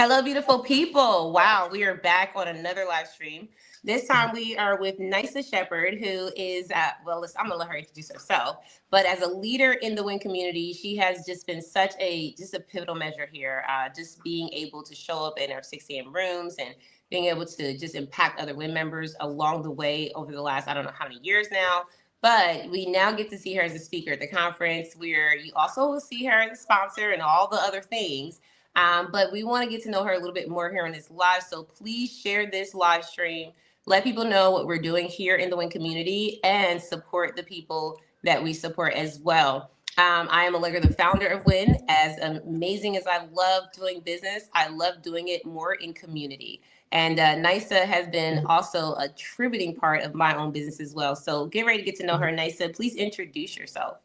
Hello, beautiful people. Wow, we are back on another live stream. This time we are with Nasya Shepard, who is, I'm going to let her introduce herself. But as a leader in the WIN community, she has just been just a pivotal measure here. Just being able to show up in our 6 a.m. rooms and being able to just impact other WIN members along the way over the last, I don't know how many years now. But we now get to see her as a speaker at the conference, where you also will see her as a sponsor and all the other things. But we want to get to know her a little bit more here on this live. So please share this live stream. Let people know what we're doing here in the WIN community and support the people that we support as well. I am Allegra, the founder of WIN. As amazing as I love doing business, I love doing it more in community. And Nysa has been also a contributing part of my own business as well. So get ready to get to know her. Nysa, please introduce yourself.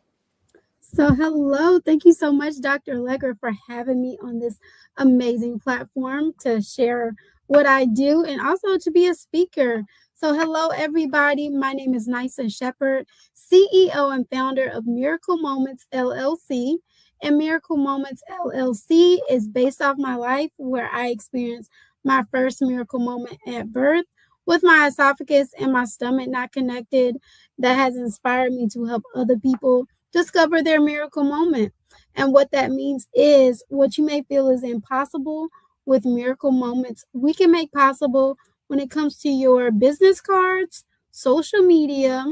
So, hello. Thank you so much, Dr. Allegra, for having me on this amazing platform to share what I do and also to be a speaker. So, hello, everybody. My name is Nasya Shepard, CEO and founder of Miracle Moments LLC. And Miracle Moments LLC is based off my life, where I experienced my first miracle moment at birth with my esophagus and my stomach not connected. That has inspired me to help other people discover their miracle moment. And what that means is what you may feel is impossible with miracle moments, we can make possible when it comes to your business cards, social media,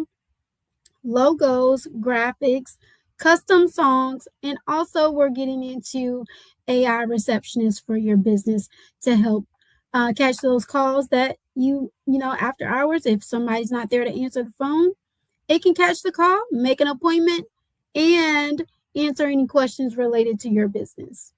logos, graphics, custom songs, and also we're getting into AI receptionists for your business to help catch those calls that after hours, if somebody's not there to answer the phone, it can catch the call, make an appointment, and answer any questions related to your business.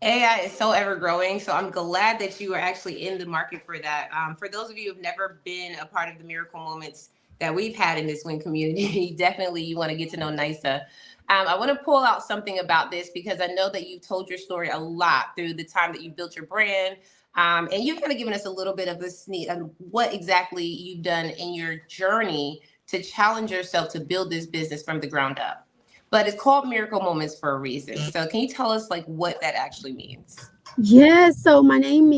AI is so ever growing, so I'm glad that you are actually in the market for that. For those of you who have never been a part of the miracle moments that we've had in this WIN community, definitely you want to get to know Nysa. I want to pull out something about this because I know that you've told your story a lot through the time that you built your brand. And you've kind of given us a little bit of a sneak of what exactly you've done in your journey to challenge yourself to build this business from the ground up. But it's called Miracle Moments for a reason. So can you tell us like what that actually means? Yes, so my name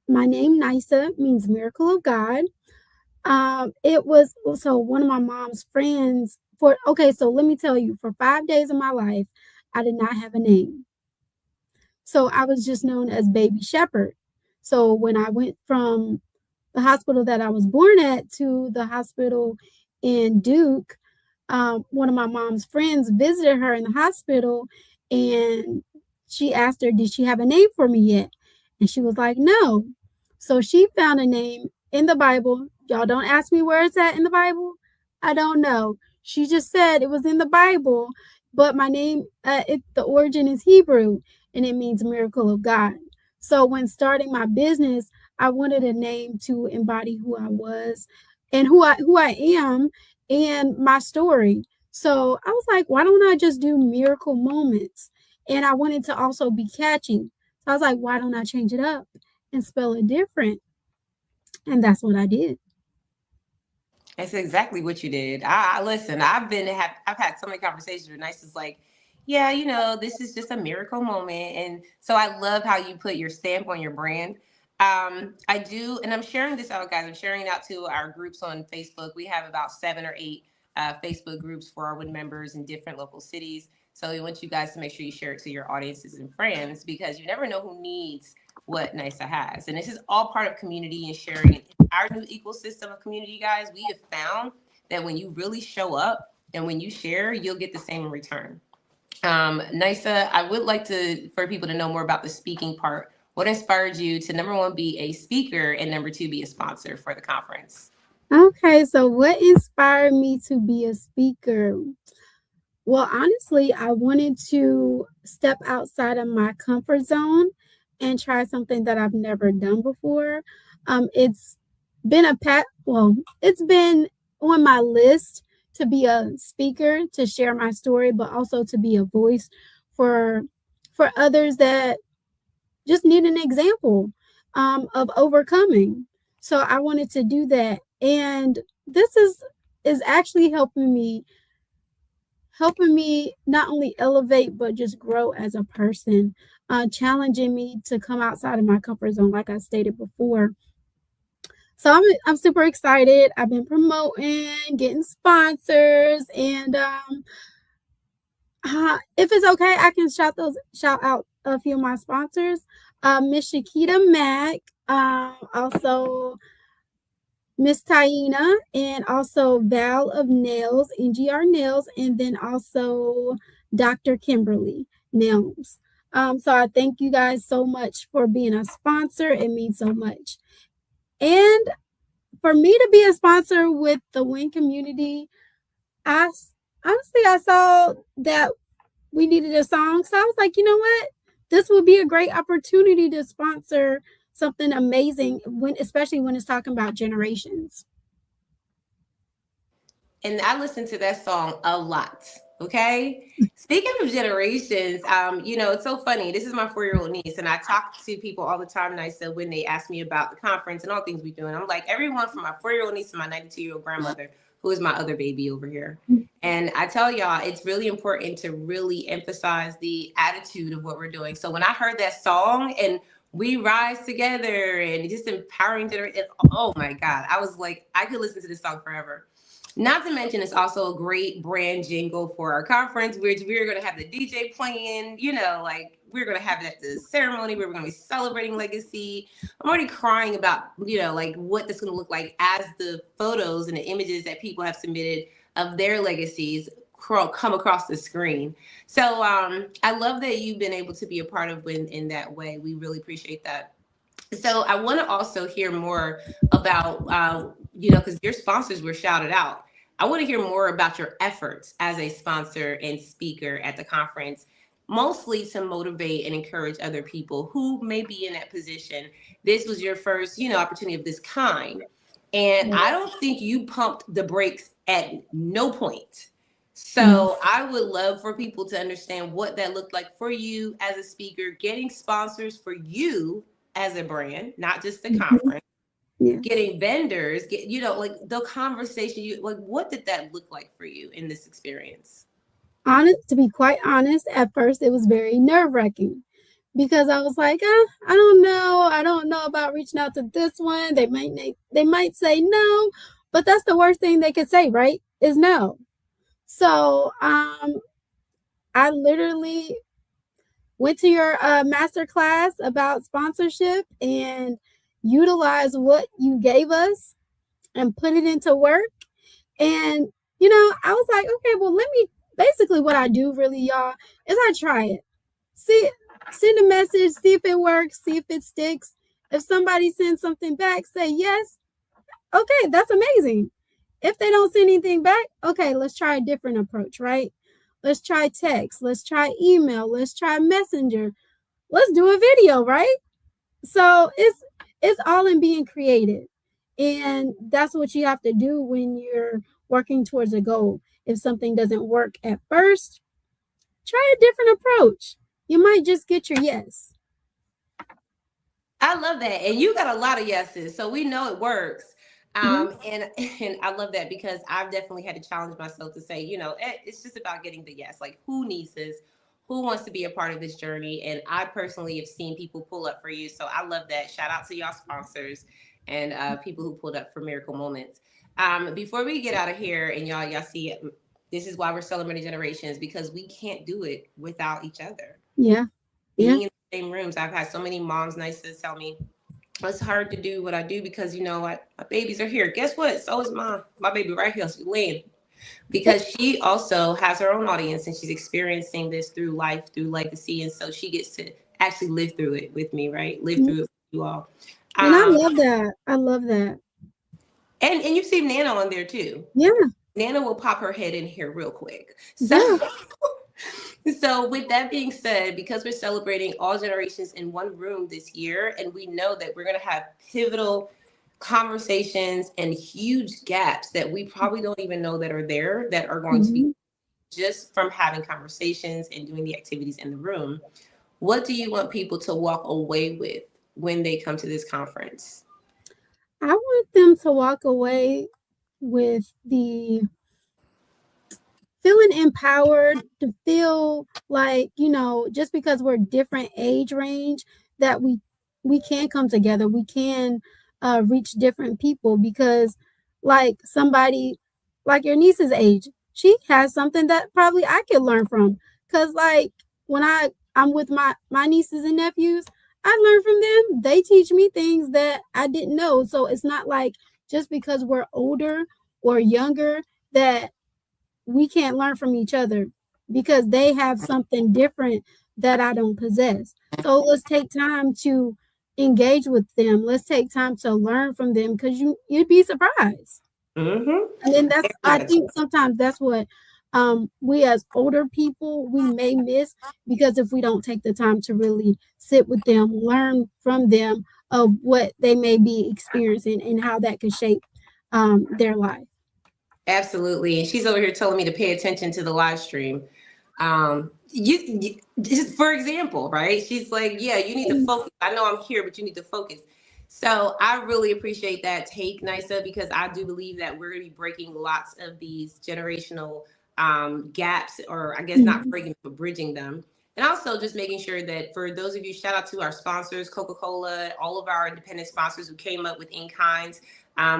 Nysa means miracle of God. It was so one of my mom's friends so let me tell you, for 5 days of my life, I did not have a name. So I was just known as Baby Shepard. So when I went from the hospital that I was born at to the hospital in Duke, one of my mom's friends visited her in the hospital, and she asked her, did she have a name for me yet? And she was like, no. So she found a name in the Bible. Y'all don't ask me where it's at in the Bible. I don't know. She just said it was in the Bible, but my name, the origin is Hebrew, and it means miracle of God. So when starting my business, I wanted a name to embody who I was and who I am and my story. So I was like, why don't I just do miracle moments? And I wanted to also be catchy. So I was like, why don't I change it up and spell it different? And that's what I did. That's exactly what you did. I listen. I've had so many conversations with Nysa's like, yeah, this is just a miracle moment, and so I love how you put your stamp on your brand. I do, and I'm sharing this out, guys. I'm sharing it out to our groups on Facebook. We have about 7 or 8 Facebook groups for our WIN members in different local cities. So we want you guys to make sure you share it to your audiences and friends because you never know who needs what Nysa has. And this is all part of community and sharing. In our new ecosystem of community, guys, we have found that when you really show up and when you share, you'll get the same in return. Nysa, I would like for people to know more about the speaking part. What inspired you to, number one, be a speaker, and number two, be a sponsor for the conference? Okay, so what inspired me to be a speaker? Well, honestly, I wanted to step outside of my comfort zone and try something that I've never done before. It's been it's been on my list to be a speaker, to share my story, but also to be a voice for others that just need an example of overcoming. So I wanted to do that, and this is actually helping me helping me not only elevate but just grow as a person, challenging me to come outside of my comfort zone, like I stated before. So I'm super excited. I've been promoting, getting sponsors, and if it's okay, I can shout out a few of my sponsors. Miss Shakita Mack, also Miss Taina, and also Val of Nails, NGR Nails, and then also Dr. Kimberly Nails. So I thank you guys so much for being a sponsor. It means so much. And for me to be a sponsor with the Win community, I honestly I saw that we needed a song, so I was like, you know what, this would be a great opportunity to sponsor something amazing, especially when it's talking about generations. And I listen to that song a lot. Okay. Speaking of generations, it's so funny. This is my 4-year-old niece, and I talk to people all the time. And I said, when they ask me about the conference and all things we do, and I'm like, everyone from my 4-year-old niece to my 92-year-old grandmother, who is my other baby over here. And I tell y'all, it's really important to really emphasize the attitude of what we're doing. So when I heard that song and we rise together and just empowering generation, oh my God, I was like, I could listen to this song forever. Not to mention, it's also a great brand jingle for our conference, which we're going to have the DJ playing, like we're going to have it at the ceremony where we're going to be celebrating legacy. I'm already crying about, like what this is going to look like as the photos and the images that people have submitted of their legacies come across the screen. So I love that you've been able to be a part of Win in that way. We really appreciate that. So I want to also hear more about, because your sponsors were shouted out. I want to hear more about your efforts as a sponsor and speaker at the conference, mostly to motivate and encourage other people who may be in that position. This was your first, opportunity of this kind. And I don't think you pumped the brakes at no point. So I would love for people to understand what that looked like for you as a speaker, getting sponsors for you as a brand, not just the conference, getting vendors, like the conversation, like, what did that look like for you in this experience? To be quite honest, at first it was very nerve-wracking because I was like, I don't know. I don't know about reaching out to this one. They might say no, but that's the worst thing they could say, right? Is no. So I literally went to your master class about sponsorship and utilized what you gave us and put it into work. And, I was like, okay, well, basically what I do really, y'all, is I try it. Send a message, see if it works, see if it sticks. If somebody sends something back, say yes. Okay, that's amazing. If they don't send anything back, okay, let's try a different approach, right? Let's try text. Let's try email. Let's try messenger. Let's do a video, right? So it's all in being creative. And that's what you have to do when you're working towards a goal. If something doesn't work at first, try a different approach. You might just get your yes. I love that. And you got a lot of yeses. So we know it works. And I love that because I've definitely had to challenge myself to say, it's just about getting the yes. Like, who needs this? Who wants to be a part of this journey? And I personally have seen people pull up for you. So I love that. Shout out to y'all sponsors and people who pulled up for Miracle Moments. Before we get out of here, and y'all see, this is why we're celebrating generations, because we can't do it without each other. Yeah. Being in the same rooms, I've had so many moms, Nasya, tell me, it's hard to do what I do because my babies are here. Guess what? So is my baby right here, Lynn, because she also has her own audience and she's experiencing this through life, through legacy, and so she gets to actually live through it with me, right? Live through it with you all. And I love that. I love that. And you see Nana on there too. Yeah. Nana will pop her head in here real quick. So. Yeah. So with that being said, because we're celebrating all generations in one room this year, and we know that we're going to have pivotal conversations and huge gaps that we probably don't even know that are there, that are going to be just from having conversations and doing the activities in the room. What do you want people to walk away with when they come to this conference? I want them to walk away with the feeling empowered, to feel like, just because we're different age range, that we can come together, we can reach different people, because like somebody like your niece's age, she has something that probably I could learn from. Because like when I'm with my nieces and nephews, I learn from them. They teach me things that I didn't know. So it's not like just because we're older or younger that we can't learn from each other, because they have something different that I don't possess. So let's take time to engage with them. Let's take time to learn from them, because you'd be surprised. Mm-hmm. And then I Very much. think sometimes that's what we as older people we may miss, because if we don't take the time to really sit with them, learn from them of what they may be experiencing and how that could shape their life. Absolutely. And she's over here telling me to pay attention to the live stream. Just for example, right? She's like, yeah, you need to focus. I know I'm here, but you need to focus. So I really appreciate that take, Nisa, because I do believe that we're going to be breaking lots of these generational gaps, or I guess not Mhm. breaking, but bridging them. And also just making sure that for those of you, shout out to our sponsors, Coca-Cola, all of our independent sponsors who came up with In Kinds.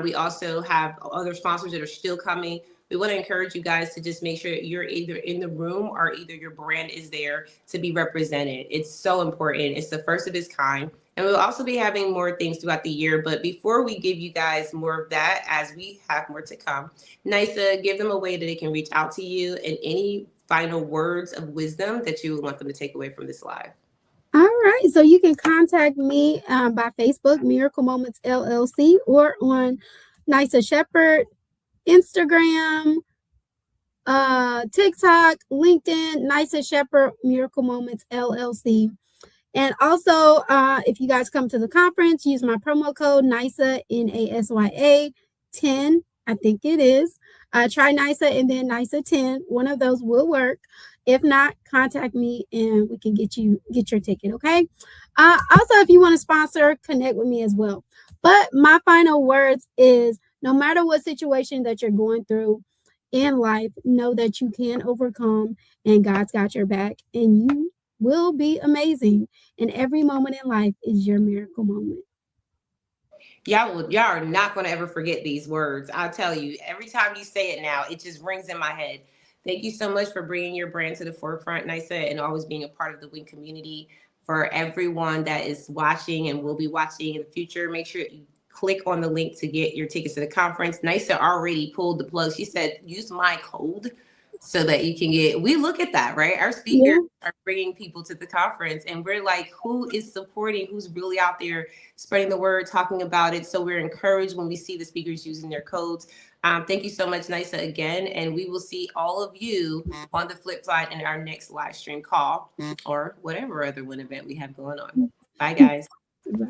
We also have other sponsors that are still coming. We want to encourage you guys to just make sure you're either in the room or either your brand is there to be represented. It's so important. It's the first of its kind. And we'll also be having more things throughout the year. But before we give you guys more of that, as we have more to come, Nisa, give them a way that they can reach out to you, and any final words of wisdom that you would want them to take away from this live. All right. So you can contact me by Facebook, Miracle Moments LLC, or on Nisa Shepard, Instagram, TikTok, LinkedIn, Nisa Shepard, Miracle Moments LLC. And also, if you guys come to the conference, use my promo code NISA, NASYA 10. I think it is. Try NISA and then NISA 10. One of those will work. If not, contact me and we can get your ticket. Okay. Also, if you want to sponsor, connect with me as well. But my final words is, no matter what situation that you're going through in life, know that you can overcome, and God's got your back, and you will be amazing. And every moment in life is your miracle moment. Y'all are not going to ever forget these words. I'll tell you, every time you say it now, it just rings in my head. Thank you so much for bringing your brand to the forefront, Nisa, and always being a part of the Wing community. For everyone that is watching and will be watching in the future, make sure you click on the link to get your tickets to the conference. Nisa already pulled the plug. She said, use my code so that you can get, we look at that, right? Our speakers Yeah. are bringing people to the conference, and we're like, who is supporting, who's really out there spreading the word, talking about it. So we're encouraged when we see the speakers using their codes. Thank you so much, Nisa, again. And we will see all of you on the flip side in our next live stream call or whatever other one event we have going on. Bye, guys. Bye.